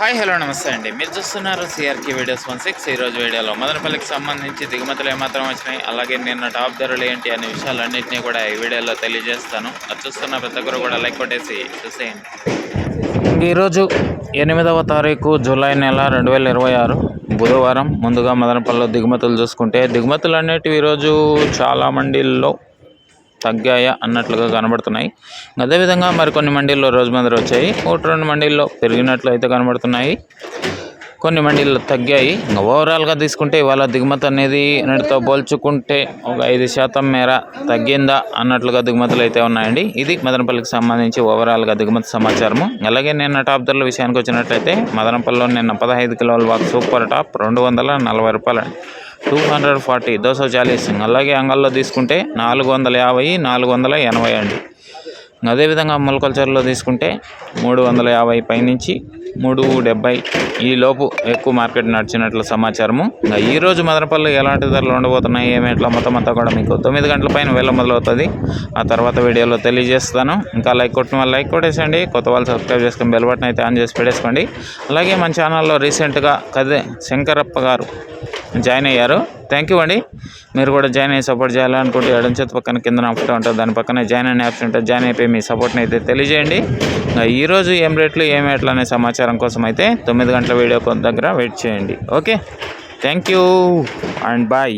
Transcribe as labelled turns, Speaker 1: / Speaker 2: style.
Speaker 1: Hi hello నమస్తే అండి. మీరు చూస్తున్నారు సిఆర్కే వీడియోస్ 16. ఈరోజు వీడియోలో మదనపల్లికి సంబంధించి దిగుమతులు ఏమాత్రం వచ్చినాయి, అలాగే నిన్న టాప్ ధరలు ఏంటి అనే విషయాలన్నింటినీ కూడా ఈ వీడియోలో తెలియజేస్తాను. అది చూస్తున్న ప్రతి ఒక్కరు కూడా లైక్ కొట్టేసి చూసేయండి. ఈరోజు 8వ తారీఖు జూలై నెల 2026 బుధవారం. ముందుగా మదనపల్లిలో దిగుమతులు చూసుకుంటే దిగుమతులు అనేటివి ఈరోజు చాలా మండీల్లో తగ్గాయా అన్నట్లుగా కనబడుతున్నాయి. అదేవిధంగా మరికొన్ని మండీల్లో రోజుమందరి వచ్చాయి. 1-2 మండీల్లో పెరిగినట్లు అయితే కనబడుతున్నాయి, కొన్ని మండీల్లో తగ్గాయి. ఇంకా ఓవరాల్గా తీసుకుంటే ఇవాళ దిగుమతి అనేది నిన్నటితో పోల్చుకుంటే ఒక 5% మేర తగ్గిందా అన్నట్లుగా దిగుమతులు అయితే ఉన్నాయండి. ఇది మదనపల్లికి సంబంధించి ఓవరాల్గా దిగుమతి సమాచారము. అలాగే నిన్న టాప్ ధరల విషయానికి వచ్చినట్లయితే మదనపల్లిలో నిన్న 15 కిలోల బాక్స్ సూపర్ టాప్ ₹240 రూపాయలండి, 240 240. అలాగే అంగల్లో తీసుకుంటే 450 480 అండి. అదేవిధంగా ములకల్చర్లో తీసుకుంటే 350 పైనుంచి 370 ఈ లోపు ఎక్కువ మార్కెట్ నడిచినట్లు సమాచారము. ఇంకా ఈరోజు మదనపల్లి ఎలాంటి ధరలు ఉండబోతున్నాయి ఏమేట్లా మొత్తం అంతా కూడా మీకు 9 గంటల పైన వేళ మొదలవుతుంది. ఆ తర్వాత వీడియోలో తెలియజేస్తాను. ఇంకా లైక్ కొట్టిన వాళ్ళు లైక్ కొట్టేసండి, కొత్త వాళ్ళు సబ్స్క్రైబ్ చేసుకుని బెల్ బటన్ అయితే ఆన్ చేసి పెట్టేసుకోండి. అలాగే మన ఛానల్లో రీసెంట్గా శంకరప్ప గారు జాయిన్ అయ్యారు. థ్యాంక్ యూ అండి. మీరు కూడా జాయిన్ అయ్యి సపోర్ట్ చేయాలనుకుంటే ఎడం చేతి పక్కన కింద ఫోటో ఉంటుంది, దాని పక్కన జాయిన్ అనే ఆప్షన్ ఉంటుంది. జాయిన్ అయిపోయి మీ సపోర్ట్ని అయితే తెలియజేయండి. ఈరోజు ఏం రేట్లు ఏమేట్లు అనే సమాచారం కోసం అయితే 9 గంటల వీడియో దగ్గర వెయిట్ చేయండి. Okay, thank you and bye.